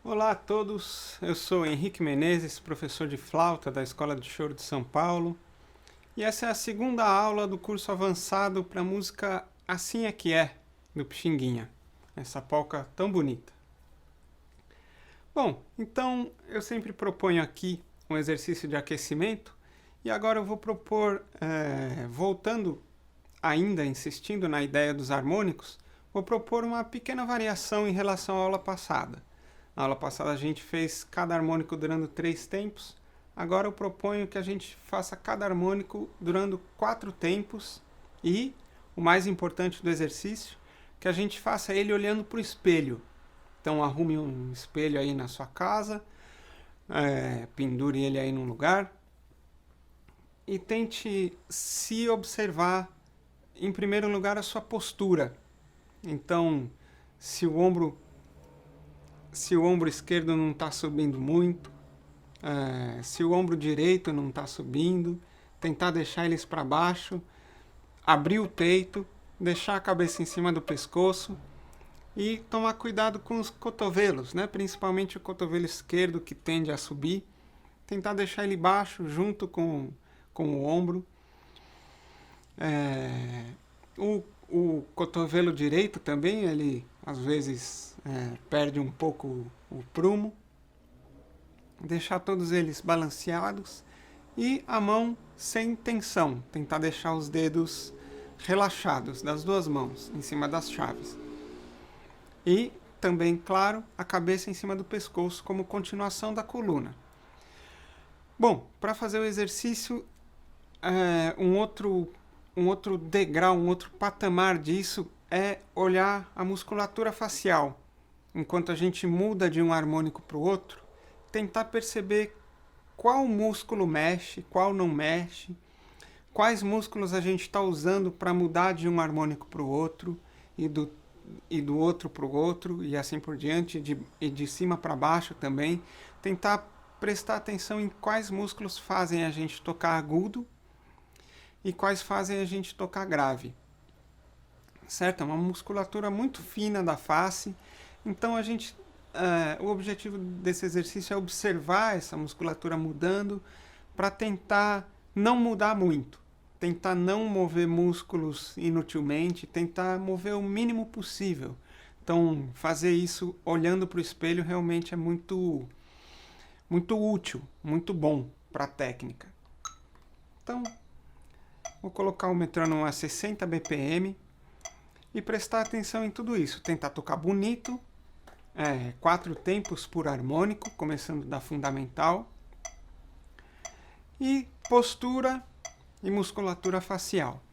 Olá a todos, eu sou Henrique Menezes, professor de flauta da Escola de Choro de São Paulo, e essa é a segunda aula do curso avançado para a música Assim é que é, do Pixinguinha, essa polca tão bonita. Bom, então eu sempre proponho aqui um exercício de aquecimento, e agora eu vou propor, voltando ainda, insistindo na ideia dos harmônicos, vou propor uma pequena variação em relação à aula passada. Na aula passada a gente fez cada harmônico durando 3 tempos. Agora eu proponho que a gente faça cada harmônico durando 4 tempos e, o mais importante do exercício, que a gente faça ele olhando para o espelho. Então arrume um espelho aí na sua casa, pendure ele aí num lugar e tente se observar, em primeiro lugar, a sua postura. Então, se o ombro esquerdo não está subindo muito, se o ombro direito não está subindo, tentar deixar eles para baixo, abrir o peito, deixar a cabeça em cima do pescoço e tomar cuidado com os cotovelos, né? Principalmente o cotovelo esquerdo que tende a subir, tentar deixar ele baixo junto com o ombro. O cotovelo direito também, ele às vezes perde um pouco o prumo. Deixar todos eles balanceados e a mão sem tensão. Tentar deixar os dedos relaxados das duas mãos em cima das chaves. E também, claro, a cabeça em cima do pescoço como continuação da coluna. Bom, para fazer o exercício, um outro degrau, um outro patamar disso é olhar a musculatura facial. Enquanto a gente muda de um harmônico para o outro, tentar perceber qual músculo mexe, qual não mexe, quais músculos a gente está usando para mudar de um harmônico para o outro e do outro para o outro e assim por diante, e de cima para baixo também. Tentar prestar atenção em quais músculos fazem a gente tocar agudo e quais fazem a gente tocar grave. Certo? É uma musculatura muito fina da face, então o objetivo desse exercício é observar essa musculatura mudando para tentar não mudar muito, tentar não mover músculos inutilmente, tentar mover o mínimo possível. Então, fazer isso olhando para o espelho realmente é muito, muito útil, muito bom para a técnica. Então, vou colocar o metrônomo a 60 BPM e prestar atenção em tudo isso. Tentar tocar bonito, 4 tempos por harmônico, começando da fundamental. E postura e musculatura facial.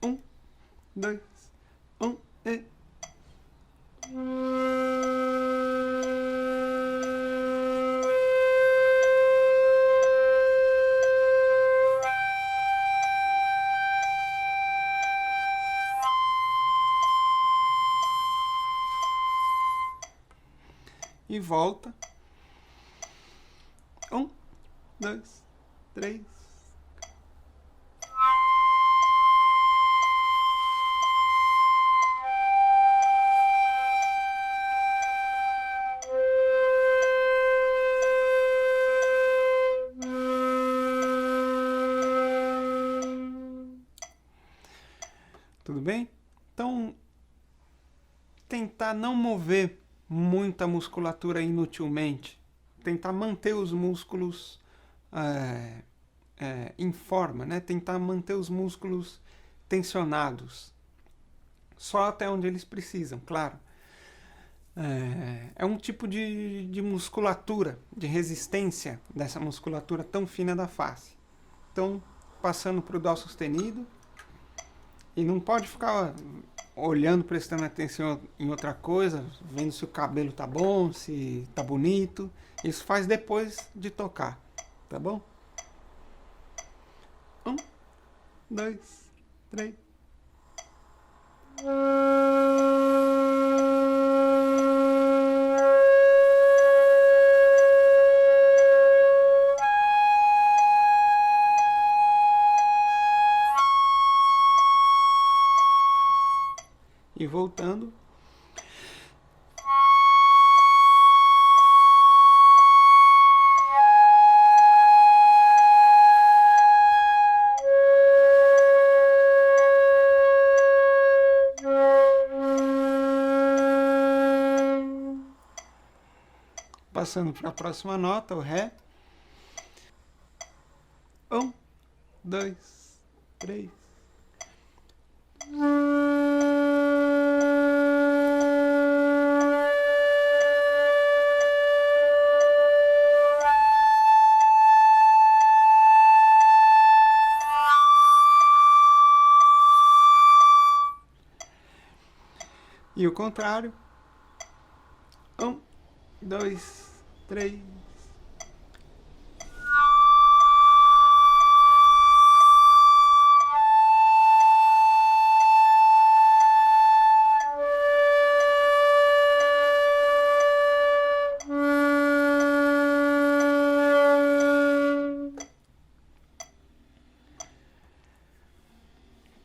1, 2, 1 e... E volta. 1, 2, 3. Tudo bem? Então, tentar não mover muita musculatura inutilmente. Tentar manter os músculos em forma, né? Tentar manter os músculos tensionados. Só até onde eles precisam, claro. É um tipo de musculatura, de resistência dessa musculatura tão fina da face. Então, passando para o Dó sustenido. E não pode ficar olhando, prestando atenção em outra coisa, vendo se o cabelo tá bom, se tá bonito. Isso faz depois de tocar, tá bom? 1, 2, 3. E voltando. Passando para a próxima nota, o Ré. 1, 2, 3. E o contrário. 1, 2, 3.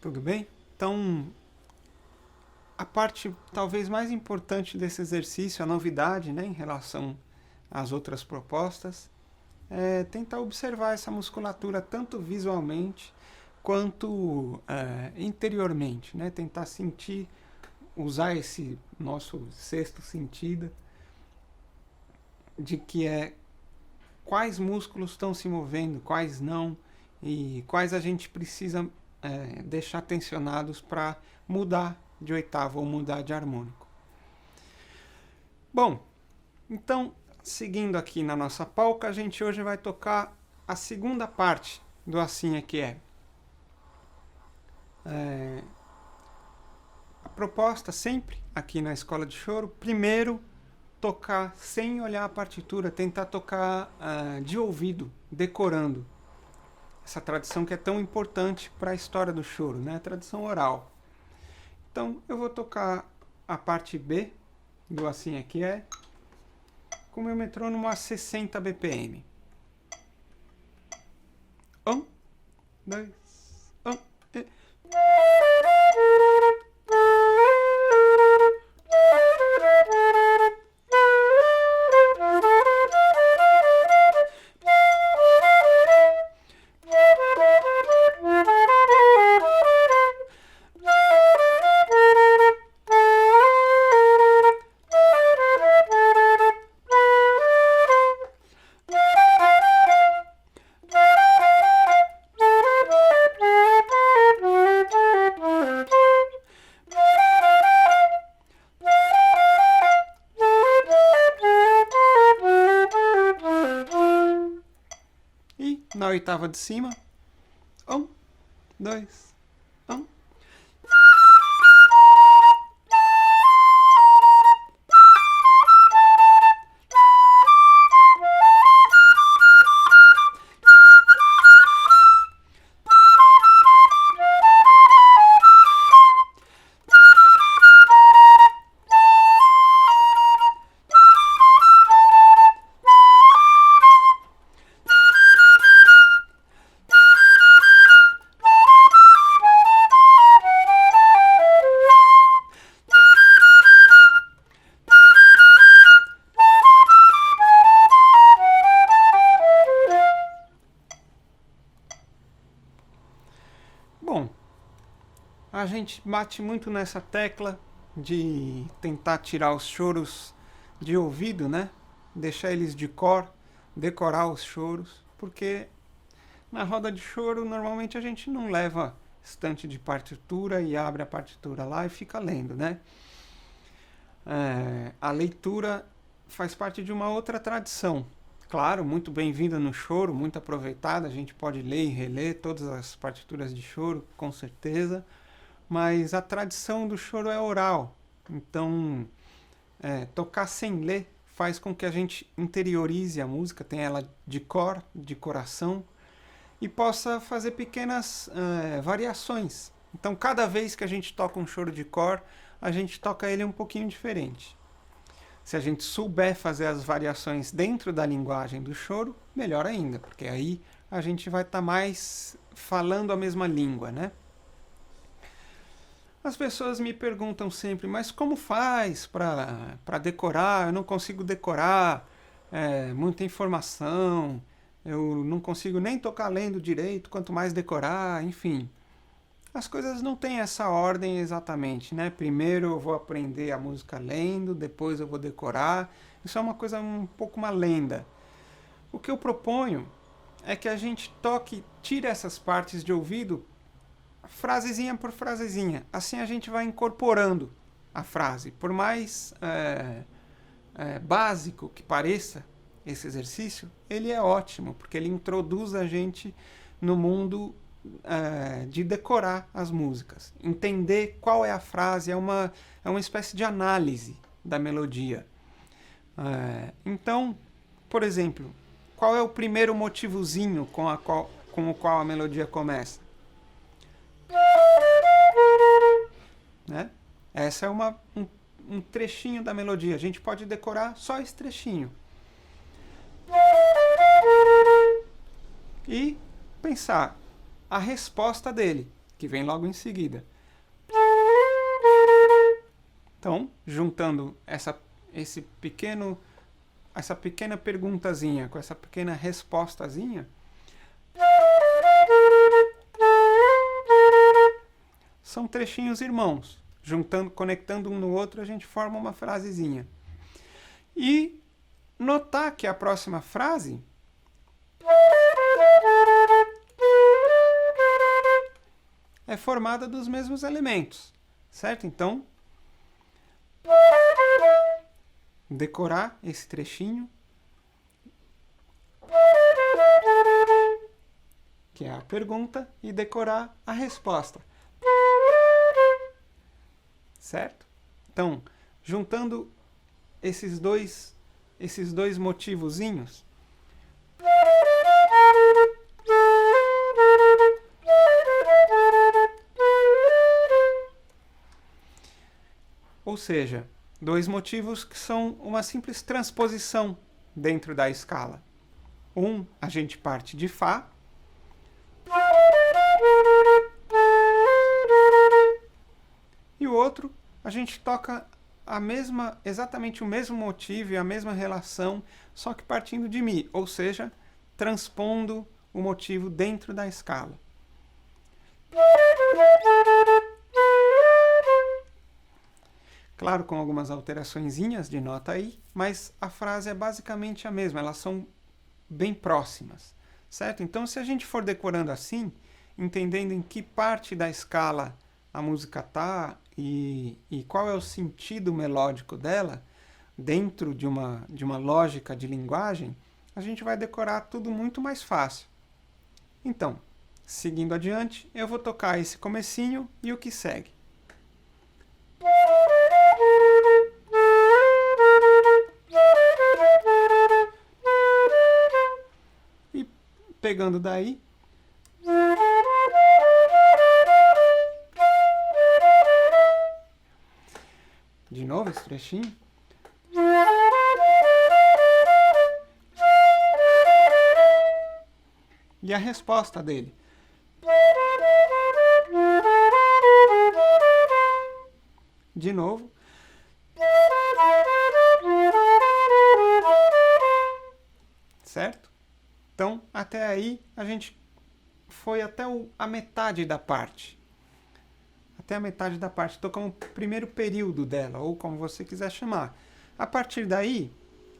Tudo bem? Então, a parte talvez mais importante desse exercício, a novidade, né, em relação às outras propostas, é tentar observar essa musculatura tanto visualmente quanto interiormente, né? Tentar sentir, usar esse nosso sexto sentido de que quais músculos estão se movendo, quais não, e quais a gente precisa deixar tensionados para mudar de oitava ou mudar de harmônico. Bom, então, seguindo aqui na nossa polca, a gente hoje vai tocar a segunda parte do Assim é que é. A proposta sempre aqui na Escola de Choro, primeiro tocar sem olhar a partitura, tentar tocar de ouvido, decorando. Essa tradição que é tão importante para a história do choro, né? A tradição oral. Então, eu vou tocar a parte B do Assim é que é, com meu metrônomo a 60 BPM. 1, 2, 1 e... Na oitava de cima. 1, 2, 1. Bom, a gente bate muito nessa tecla de tentar tirar os choros de ouvido, né? Deixar eles de cor, decorar os choros, porque na roda de choro normalmente a gente não leva estante de partitura e abre a partitura lá e fica lendo, né? A leitura faz parte de uma outra tradição. Claro, muito bem-vinda no choro, muito aproveitada, a gente pode ler e reler todas as partituras de choro, com certeza, mas a tradição do choro é oral, então tocar sem ler faz com que a gente interiorize a música, tenha ela de cor, de coração, e possa fazer pequenas variações. Então, cada vez que a gente toca um choro de cor, a gente toca ele um pouquinho diferente. Se a gente souber fazer as variações dentro da linguagem do choro, melhor ainda, porque aí a gente vai estar mais falando a mesma língua, né? As pessoas me perguntam sempre, mas como faz para decorar? Eu não consigo decorar, muita informação, eu não consigo nem tocar lendo direito, quanto mais decorar, enfim. As coisas não têm essa ordem exatamente, né? Primeiro eu vou aprender a música lendo, depois eu vou decorar. Isso é uma coisa um pouco uma lenda. O que eu proponho é que a gente tire essas partes de ouvido, frasezinha por frasezinha. Assim a gente vai incorporando a frase. Por mais básico que pareça esse exercício, ele é ótimo, porque ele introduz a gente no mundo de decorar as músicas. Entender qual é a frase é uma espécie de análise da melodia. Então, por exemplo, qual é o primeiro motivozinho com o qual a melodia começa? Né? Essa é um trechinho da melodia. A gente pode decorar só esse trechinho. E pensar a resposta dele, que vem logo em seguida. Então, juntando essa pequena perguntazinha com essa pequena respostazinha, são trechinhos irmãos. Conectando um no outro, a gente forma uma frasezinha. E notar que a próxima frase é formada dos mesmos elementos, certo? Então, decorar esse trechinho, que é a pergunta, e decorar a resposta. Certo? Então, juntando esses dois motivozinhos, ou seja, dois motivos que são uma simples transposição dentro da escala. A gente parte de Fá, e o outro, a gente toca exatamente o mesmo motivo e a mesma relação, só que partindo de Mi, ou seja, transpondo o motivo dentro da escala. Claro, com algumas alteraçõezinhas de nota aí, mas a frase é basicamente a mesma, elas são bem próximas, certo? Então, se a gente for decorando assim, entendendo em que parte da escala a música está e qual é o sentido melódico dela, dentro de uma lógica de linguagem, a gente vai decorar tudo muito mais fácil. Então, seguindo adiante, eu vou tocar esse comecinho e o que segue. E pegando daí, de novo esse trechinho. E a resposta dele. De novo. Certo? Então, até aí, a gente foi até a metade da parte. Até a metade da parte. Tocamos o primeiro período dela, ou como você quiser chamar. A partir daí,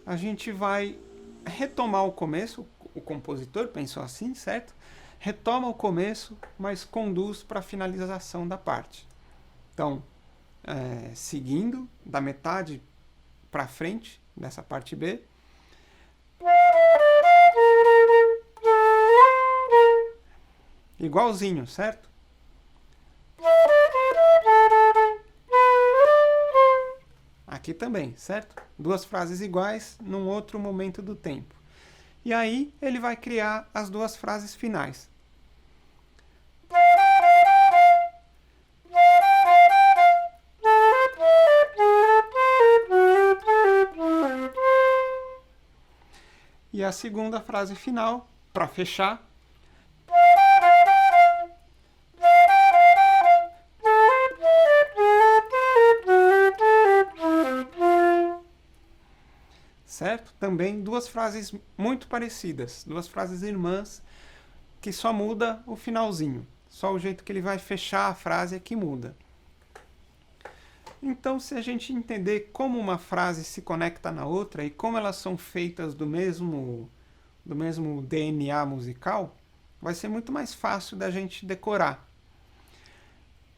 a gente vai retomar o começo. O compositor pensou assim, certo? Retoma o começo, mas conduz para a finalização da parte. Então, seguindo da metade para frente dessa parte B. Igualzinho, certo? Aqui também, certo? Duas frases iguais num outro momento do tempo. E aí ele vai criar as duas frases finais. E a segunda frase final, para fechar. também duas frases muito parecidas, duas frases irmãs, que só muda o finalzinho. Só o jeito que ele vai fechar a frase é que muda. Então, se a gente entender como uma frase se conecta na outra e como elas são feitas do mesmo DNA musical, vai ser muito mais fácil da gente decorar.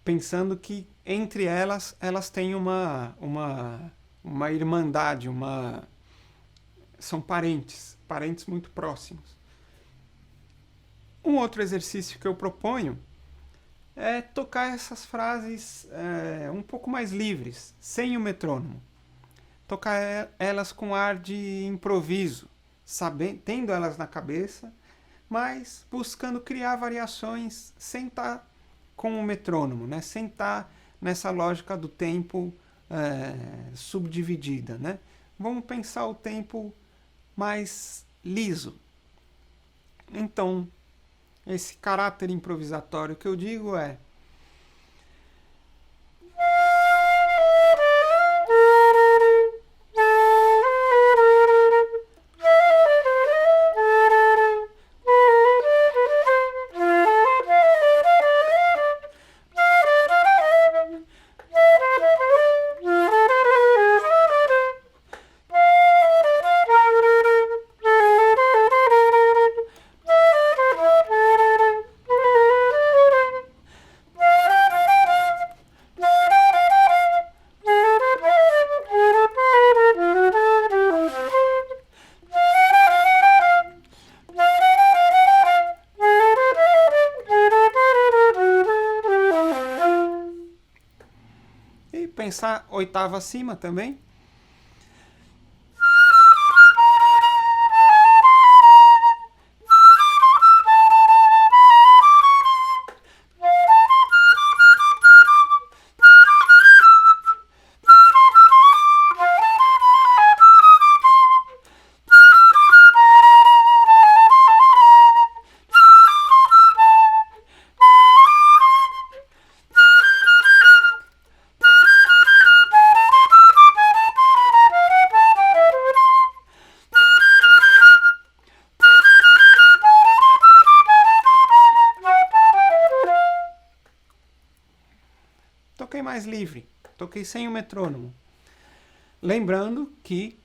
Pensando que entre elas têm uma irmandade, são parentes muito próximos. Um outro exercício que eu proponho é tocar essas frases um pouco mais livres, sem o metrônomo. Tocar elas com ar de improviso, tendo elas na cabeça, mas buscando criar variações sem estar com o metrônomo, né? Sem estar nessa lógica do tempo subdividida. Né? Vamos pensar o tempo mais liso. Então, esse caráter improvisatório que eu digo é: pensar oitava acima também. Toquei mais livre, toquei sem o metrônomo. Lembrando que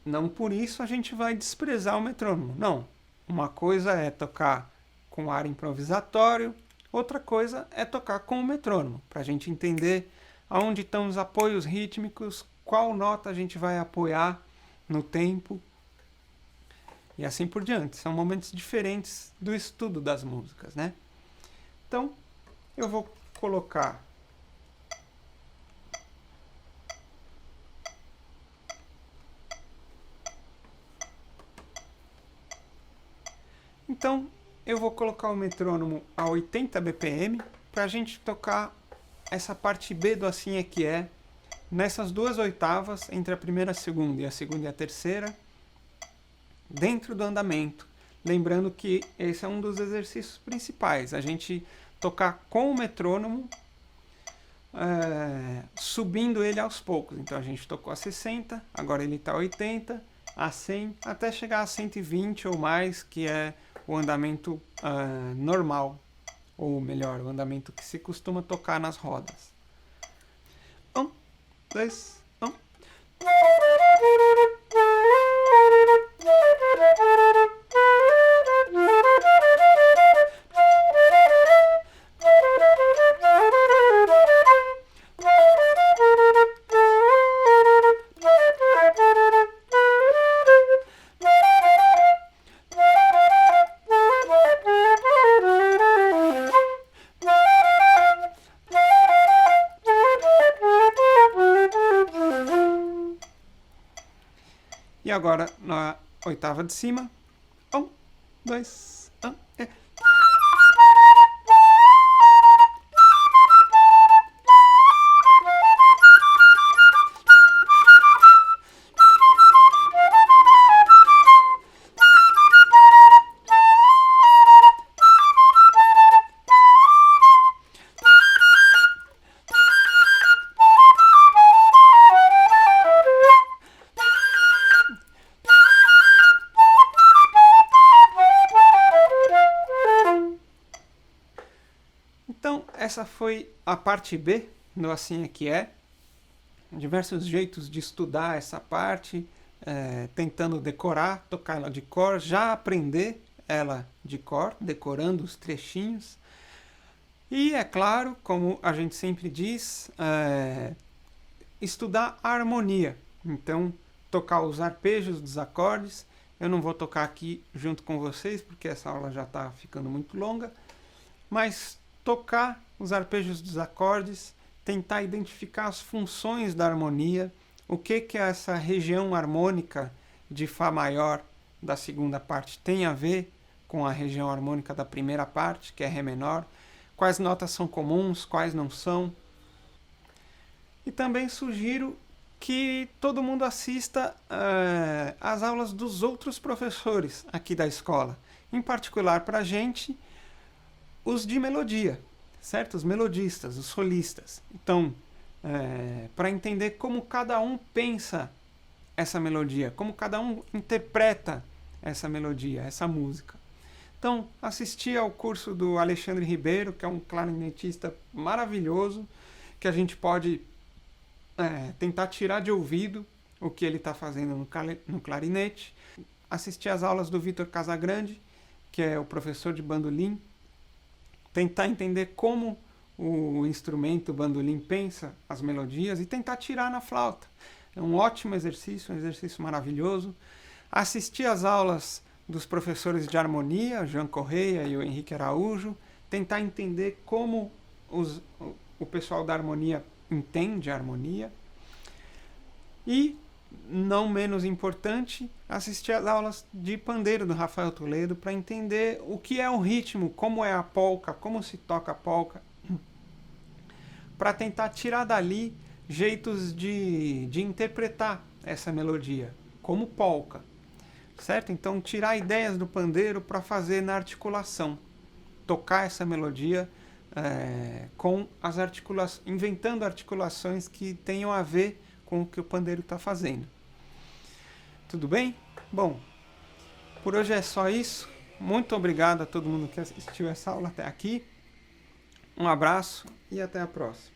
não por isso a gente vai desprezar o metrônomo. Não. Uma coisa é tocar com ar improvisatório, outra coisa é tocar com o metrônomo, para a gente entender aonde estão os apoios rítmicos, qual nota a gente vai apoiar no tempo e assim por diante. São momentos diferentes do estudo das músicas, né? Então, eu vou colocar o metrônomo a 80 BPM para a gente tocar essa parte B do Assim É Que É nessas duas oitavas, entre a primeira e a segunda e a terceira, dentro do andamento. Lembrando que esse é um dos exercícios principais, a gente tocar com o metrônomo, subindo ele aos poucos. Então a gente tocou a 60, agora ele está a 80, a 100, até chegar a 120 ou mais, que é o andamento normal, ou melhor, o andamento que se costuma tocar nas rodas. 1, 2, 1. E agora, na oitava de cima, 1, 2, 1, e... Então, essa foi a parte B do Assim é que é. Diversos jeitos de estudar essa parte, tentando decorar, tocar ela de cor, já aprender ela de cor, decorando os trechinhos. E, é claro, como a gente sempre diz, estudar a harmonia. Então, tocar os arpejos dos acordes. Eu não vou tocar aqui junto com vocês, porque essa aula já está ficando muito longa. Mas tocar os arpejos dos acordes, tentar identificar as funções da harmonia, o que é essa região harmônica de Fá maior da segunda parte tem a ver com a região harmônica da primeira parte, que é Ré menor, quais notas são comuns, quais não são. E também sugiro que todo mundo assista às aulas dos outros professores aqui da escola, em particular para a gente, os de melodia, certo? Os melodistas, os solistas. Então, para entender como cada um pensa essa melodia, como cada um interpreta essa melodia, essa música. Então, assisti ao curso do Alexandre Ribeiro, que é um clarinetista maravilhoso, que a gente pode tentar tirar de ouvido o que ele está fazendo no clarinete. Assisti às aulas do Vitor Casagrande, que é o professor de bandolim, tentar entender como o instrumento, o bandolim, pensa as melodias e tentar tirar na flauta. É um ótimo exercício, um exercício maravilhoso. Assistir às aulas dos professores de harmonia, o João Correia e o Henrique Araújo, tentar entender como o pessoal da harmonia entende a harmonia. E, não menos importante, assistir às aulas de pandeiro do Rafael Toledo para entender o que é o ritmo, como é a polca, como se toca a polca, para tentar tirar dali jeitos de interpretar essa melodia, como polca, certo? Então, tirar ideias do pandeiro para fazer na articulação, tocar essa melodia com as articulações, inventando articulações que tenham a ver com o que o pandeiro está fazendo. Tudo bem? Bom, por hoje é só isso. Muito obrigado a todo mundo que assistiu essa aula até aqui. Um abraço e até a próxima.